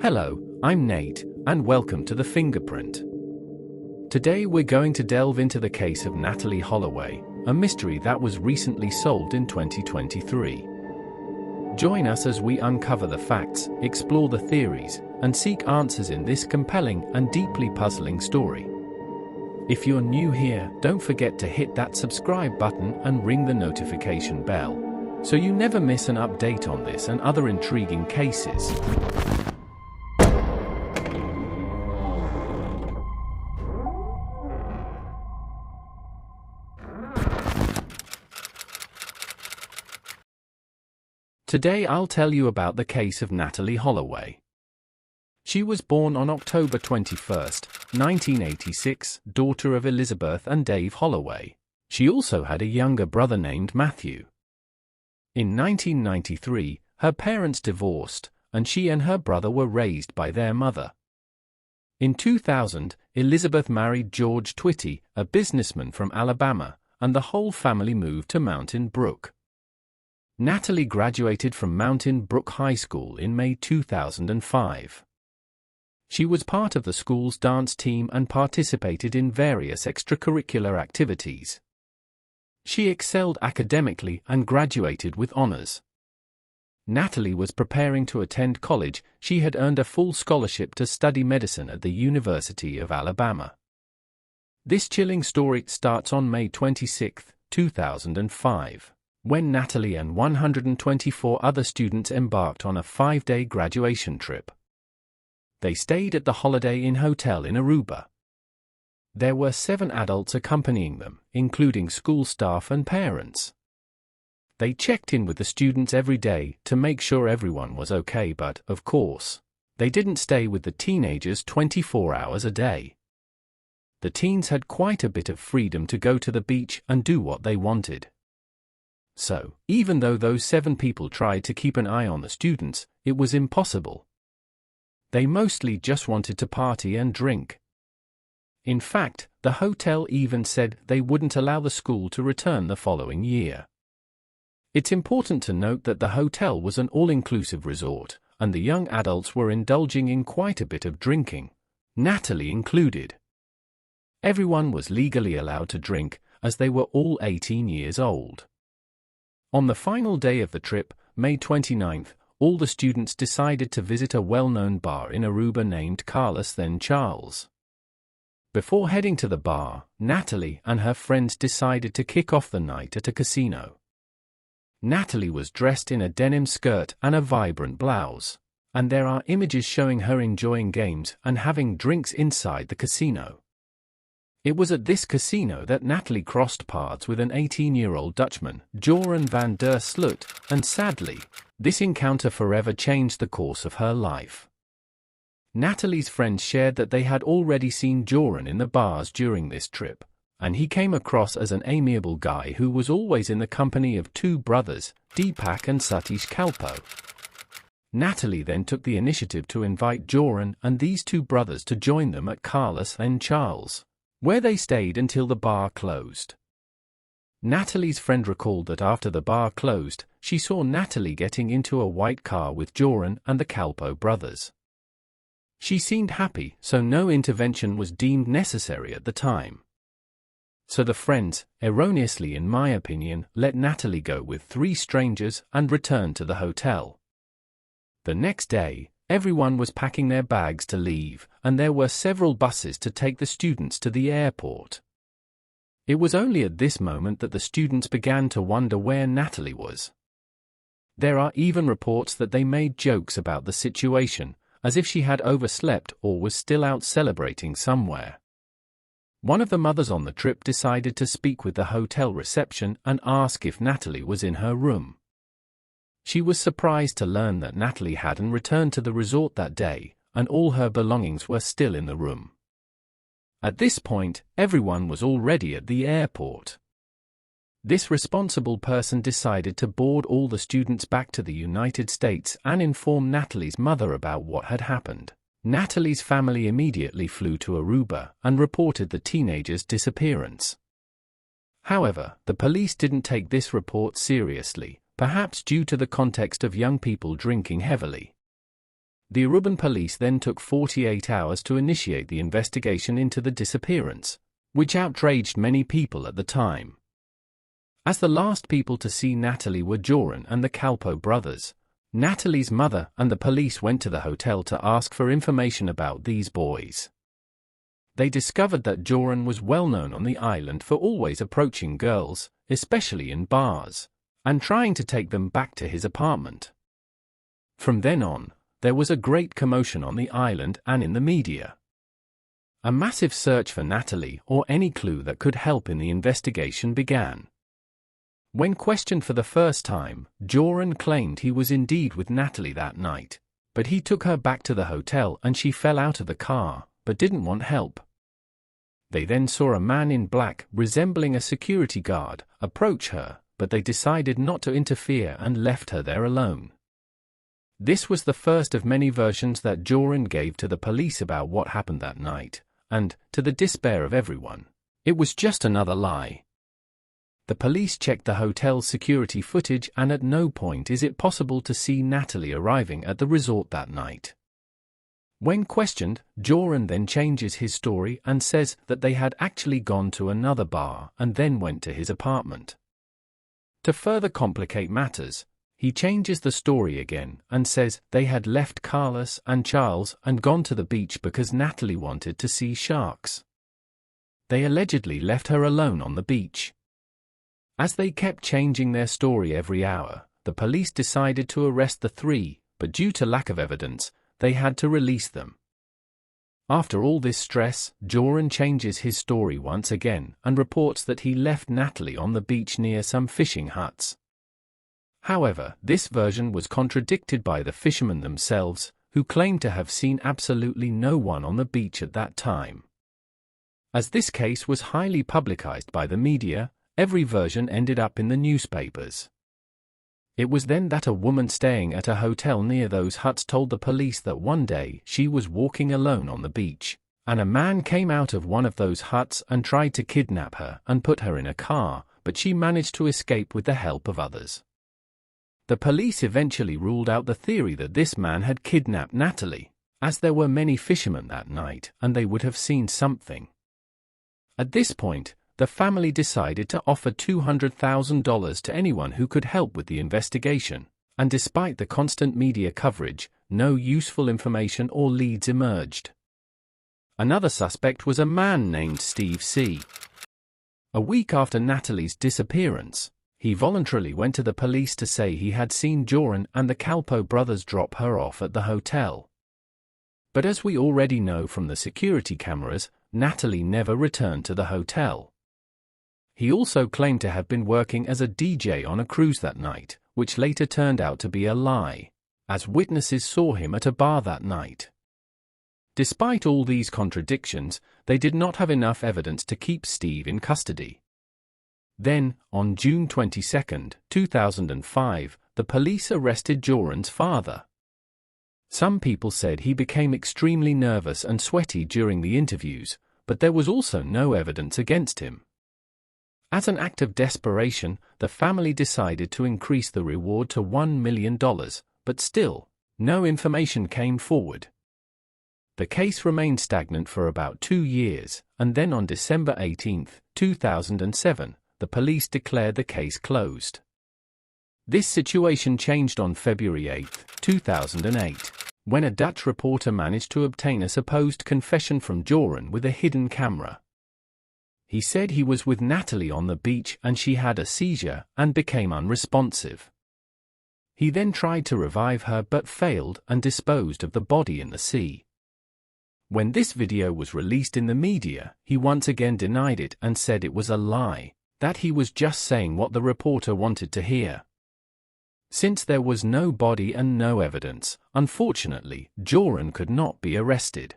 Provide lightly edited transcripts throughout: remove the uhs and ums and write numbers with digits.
Hello, I'm Nate, and welcome to The Fingerprint. Today we're going to delve into the case of Natalee Holloway, a mystery that was recently solved in 2023. Join us as we uncover the facts, explore the theories, and seek answers in this compelling and deeply puzzling story. If you're new here, don't forget to hit that subscribe button and ring the notification bell, so you never miss an update on this and other intriguing cases. Today I'll tell you about the case of Natalee Holloway. She was born on October 21, 1986, daughter of Elizabeth and Dave Holloway. She also had a younger brother named Matthew. In 1993, her parents divorced, and she and her brother were raised by their mother. In 2000, Elizabeth married George Twitty, a businessman from Alabama, and the whole family moved to Mountain Brook. Natalee graduated from Mountain Brook High School in May 2005. She was part of the school's dance team and participated in various extracurricular activities. She excelled academically and graduated with honors. Natalee was preparing to attend college. She had earned a full scholarship to study medicine at the University of Alabama. This chilling story starts on May 26, 2005. When Natalee and 124 other students embarked on a 5-day graduation trip. They stayed at the Holiday Inn Hotel in Aruba. There were 7 adults accompanying them, including school staff and parents. They checked in with the students every day to make sure everyone was okay, but, of course, they didn't stay with the teenagers 24 hours a day. The teens had quite a bit of freedom to go to the beach and do what they wanted. So, even though those 7 people tried to keep an eye on the students, it was impossible. They mostly just wanted to party and drink. In fact, the hotel even said they wouldn't allow the school to return the following year. It's important to note that the hotel was an all-inclusive resort, and the young adults were indulging in quite a bit of drinking, Natalee included. Everyone was legally allowed to drink, as they were all 18 years old. On the final day of the trip, May 29, all the students decided to visit a well-known bar in Aruba named Carlos then Charles. Before heading to the bar, Natalee and her friends decided to kick off the night at a casino. Natalee was dressed in a denim skirt and a vibrant blouse, and there are images showing her enjoying games and having drinks inside the casino. It was at this casino that Natalee crossed paths with an 18-year-old Dutchman, Joran van der Sloot, and sadly, this encounter forever changed the course of her life. Natalee's friends shared that they had already seen Joran in the bars during this trip, and he came across as an amiable guy who was always in the company of 2 brothers, Deepak and Satish Kalpo. Natalee then took the initiative to invite Joran and these 2 brothers to join them at Carlos and Charles, where they stayed until the bar closed. Natalee's friend recalled that after the bar closed, she saw Natalee getting into a white car with Joran and the Kalpo brothers. She seemed happy, so no intervention was deemed necessary at the time. So the friends, erroneously in my opinion, let Natalee go with 3 strangers and returned to the hotel. The next day, everyone was packing their bags to leave, and there were several buses to take the students to the airport. It was only at this moment that the students began to wonder where Natalee was. There are even reports that they made jokes about the situation, as if she had overslept or was still out celebrating somewhere. One of the mothers on the trip decided to speak with the hotel reception and ask if Natalee was in her room. She was surprised to learn that Natalee hadn't returned to the resort that day, and all her belongings were still in the room. At this point, everyone was already at the airport. This responsible person decided to board all the students back to the United States and inform Natalee's mother about what had happened. Natalee's family immediately flew to Aruba and reported the teenager's disappearance. However, the police didn't take this report seriously, perhaps due to the context of young people drinking heavily. The Aruban police then took 48 hours to initiate the investigation into the disappearance, which outraged many people at the time. As the last people to see Natalee were Joran and the Kalpoe brothers, Natalee's mother and the police went to the hotel to ask for information about these boys. They discovered that Joran was well known on the island for always approaching girls, especially in bars, and trying to take them back to his apartment. From then on, there was a great commotion on the island and in the media. A massive search for Natalee or any clue that could help in the investigation began. When questioned for the first time, Joran claimed he was indeed with Natalee that night, but he took her back to the hotel and she fell out of the car, but didn't want help. They then saw a man in black, resembling a security guard, approach her, but they decided not to interfere and left her there alone. This was the first of many versions that Joran gave to the police about what happened that night, and, to the despair of everyone, it was just another lie. The police checked the hotel's security footage and at no point is it possible to see Natalee arriving at the resort that night. When questioned, Joran then changes his story and says that they had actually gone to another bar and then went to his apartment. To further complicate matters, he changes the story again and says they had left Carlos and Charles and gone to the beach because Natalee wanted to see sharks. They allegedly left her alone on the beach. As they kept changing their story every hour, the police decided to arrest the three, but due to lack of evidence, they had to release them. After all this stress, Joran changes his story once again and reports that he left Natalee on the beach near some fishing huts. However, this version was contradicted by the fishermen themselves, who claimed to have seen absolutely no one on the beach at that time. As this case was highly publicized by the media, every version ended up in the newspapers. It was then that a woman staying at a hotel near those huts told the police that one day she was walking alone on the beach, and a man came out of one of those huts and tried to kidnap her and put her in a car, but she managed to escape with the help of others. The police eventually ruled out the theory that this man had kidnapped Natalee, as there were many fishermen that night and they would have seen something. At this point, the family decided to offer $200,000 to anyone who could help with the investigation, and despite the constant media coverage, no useful information or leads emerged. Another suspect was a man named Steve C. A week after Natalee's disappearance, he voluntarily went to the police to say he had seen Joran and the Kalpoe brothers drop her off at the hotel. But as we already know from the security cameras, Natalee never returned to the hotel. He also claimed to have been working as a DJ on a cruise that night, which later turned out to be a lie, as witnesses saw him at a bar that night. Despite all these contradictions, they did not have enough evidence to keep Steve in custody. Then, on June 22, 2005, the police arrested Joran's father. Some people said he became extremely nervous and sweaty during the interviews, but there was also no evidence against him. As an act of desperation, the family decided to increase the reward to $1 million, but still, no information came forward. The case remained stagnant for about 2 years, and then on December 18, 2007, the police declared the case closed. This situation changed on February 8, 2008, when a Dutch reporter managed to obtain a supposed confession from Joran with a hidden camera. He said he was with Natalee on the beach and she had a seizure and became unresponsive. He then tried to revive her but failed and disposed of the body in the sea. When this video was released in the media, he once again denied it and said it was a lie, that he was just saying what the reporter wanted to hear. Since there was no body and no evidence, unfortunately, Joran could not be arrested.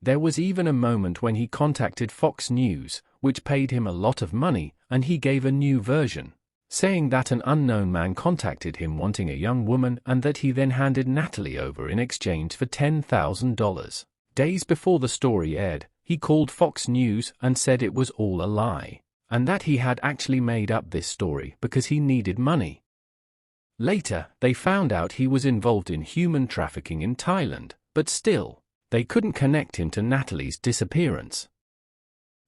There was even a moment when he contacted Fox News, which paid him a lot of money, and he gave a new version, saying that an unknown man contacted him wanting a young woman and that he then handed Natalee over in exchange for $10,000. Days before the story aired, he called Fox News and said it was all a lie, and that he had actually made up this story because he needed money. Later, they found out he was involved in human trafficking in Thailand, but still, they couldn't connect him to Natalee's disappearance.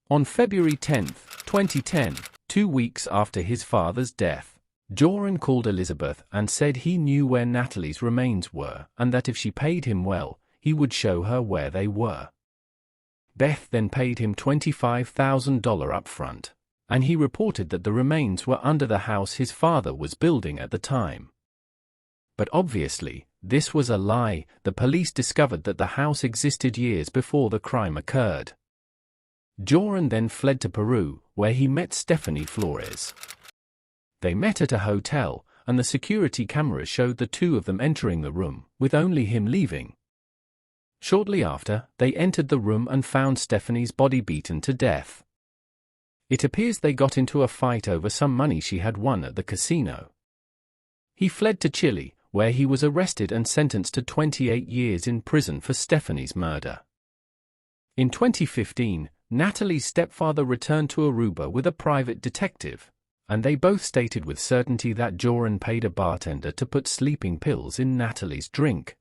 On February 10, 2010, 2 weeks after his father's death, Joran called Elizabeth and said he knew where Natalee's remains were and that if she paid him well, he would show her where they were. Beth then paid him $25,000 upfront, and he reported that the remains were under the house his father was building at the time. But obviously, this was a lie. The police discovered that the house existed years before the crime occurred. Joran then fled to Peru, where he met Stephanie Flores. They met at a hotel, and the security cameras showed the two of them entering the room, with only him leaving. Shortly after, they entered the room and found Stephanie's body beaten to death. It appears they got into a fight over some money she had won at the casino. He fled to Chile, where he was arrested and sentenced to 28 years in prison for Stephanie's murder. In 2015, Natalee's stepfather returned to Aruba with a private detective, and they both stated with certainty that Joran paid a bartender to put sleeping pills in Natalee's drink.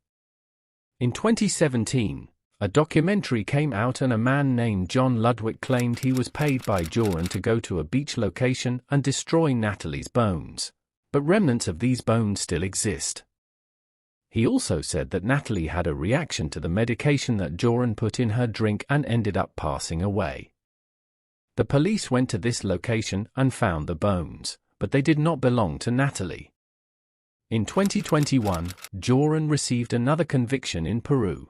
In 2017, a documentary came out and a man named John Ludwig claimed he was paid by Joran to go to a beach location and destroy Natalee's bones, but remnants of these bones still exist. He also said that Natalee had a reaction to the medication that Joran put in her drink and ended up passing away. The police went to this location and found the bones, but they did not belong to Natalee. In 2021, Joran received another conviction in Peru.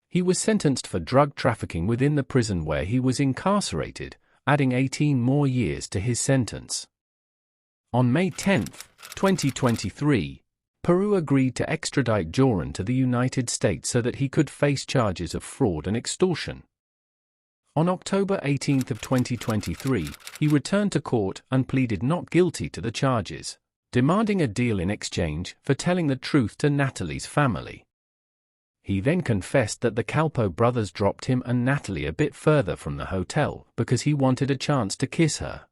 He was sentenced for drug trafficking within the prison where he was incarcerated, adding 18 more years to his sentence. On May 10, 2023, Peru agreed to extradite Joran to the United States so that he could face charges of fraud and extortion. On October 18, 2023, he returned to court and pleaded not guilty to the charges, demanding a deal in exchange for telling the truth to Natalee's family. He then confessed that the Calpo brothers dropped him and Natalee a bit further from the hotel because he wanted a chance to kiss her.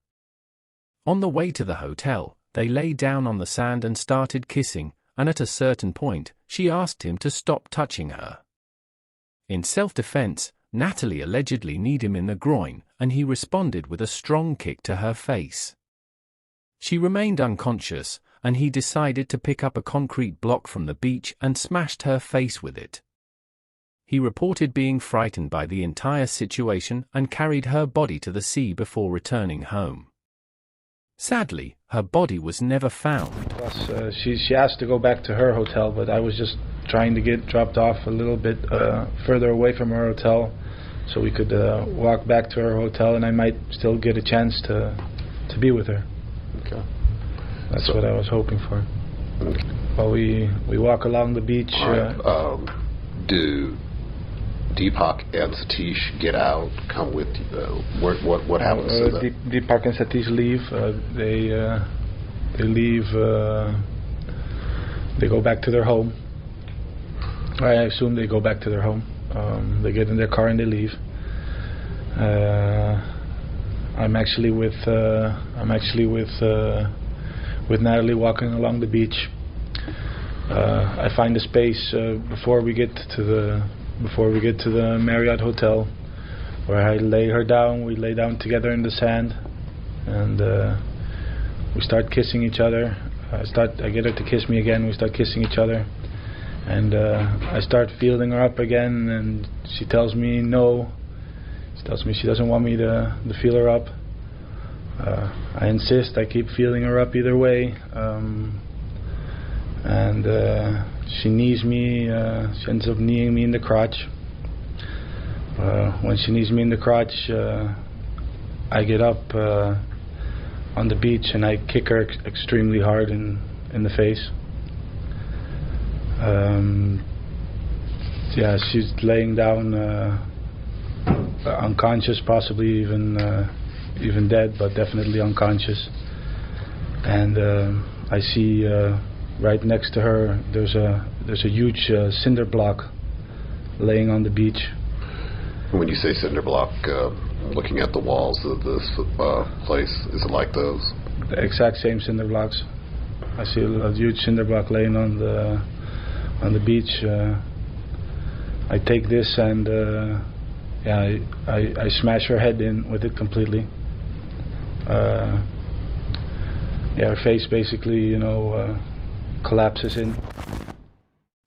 On the way to the hotel, they lay down on the sand and started kissing, and at a certain point, she asked him to stop touching her. In self-defense, Natalee allegedly kneed him in the groin, and he responded with a strong kick to her face. She remained unconscious, and he decided to pick up a concrete block from the beach and smashed her face with it. He reported being frightened by the entire situation and carried her body to the sea before returning home. Sadly, her body was never found. Plus, she asked to go back to her hotel, but I was just trying to get dropped off a little bit further away from her hotel so we could walk back to her hotel and I might still get a chance to be with her. Okay. That's what I was hoping for. Okay. Well, we walk along the beach. All right. Do Deepak and Satish get out? Come with you? What happens to them? Deepak and Satish leave. They leave. They go back to their home. I assume they go back to their home. They get in their car and they leave. I'm actually with Natalee walking along the beach. I find a space before we get to the Marriott hotel, where I lay her down. We lay down together in the sand, and we start kissing each other. I get her to kiss me again. We start kissing each other, and I start feeling her up again, and she tells me no. She tells me she doesn't want me to feel her up. I insist. I keep feeling her up either way, and she knees me. She ends up kneeing me in the crotch. When she knees me in the crotch, I get up on the beach and I kick her extremely hard in the face. Yeah, she's laying down unconscious, possibly even dead, but definitely unconscious. And I see right next to her there's a huge cinder block laying on the beach. When you say cinder block, looking at the walls of this place, is it like those? The exact same cinder blocks. I see a huge cinder block laying on the beach. I take this and I smash her head in with it completely. Her face basically, collapses in.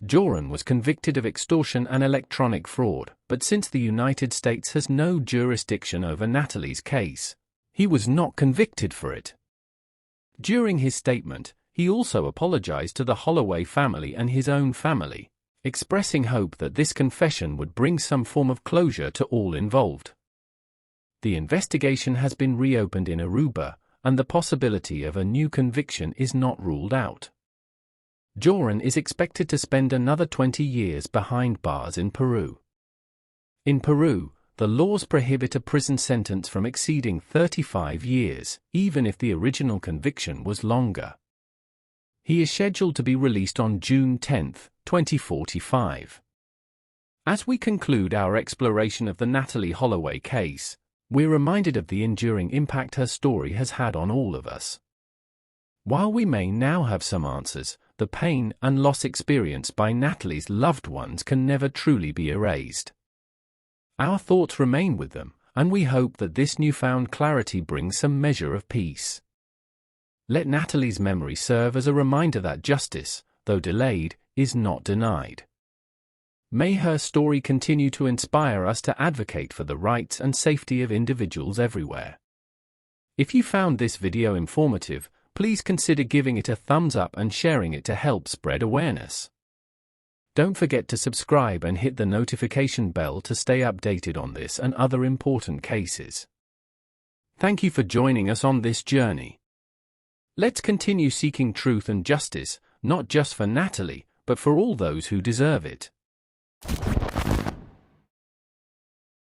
Joran was convicted of extortion and electronic fraud, but since the United States has no jurisdiction over Natalee's case, he was not convicted for it. During his statement, he also apologized to the Holloway family and his own family, expressing hope that this confession would bring some form of closure to all involved. The investigation has been reopened in Aruba, and the possibility of a new conviction is not ruled out. Joran is expected to spend another 20 years behind bars in Peru. In Peru, the laws prohibit a prison sentence from exceeding 35 years, even if the original conviction was longer. He is scheduled to be released on June 10, 2045. As we conclude our exploration of the Natalee Holloway case, we're reminded of the enduring impact her story has had on all of us. While we may now have some answers, the pain and loss experienced by Natalee's loved ones can never truly be erased. Our thoughts remain with them, and we hope that this newfound clarity brings some measure of peace. Let Natalee's memory serve as a reminder that justice, though delayed, is not denied. May her story continue to inspire us to advocate for the rights and safety of individuals everywhere. If you found this video informative, please consider giving it a thumbs up and sharing it to help spread awareness. Don't forget to subscribe and hit the notification bell to stay updated on this and other important cases. Thank you for joining us on this journey. Let's continue seeking truth and justice, not just for Natalee, but for all those who deserve it.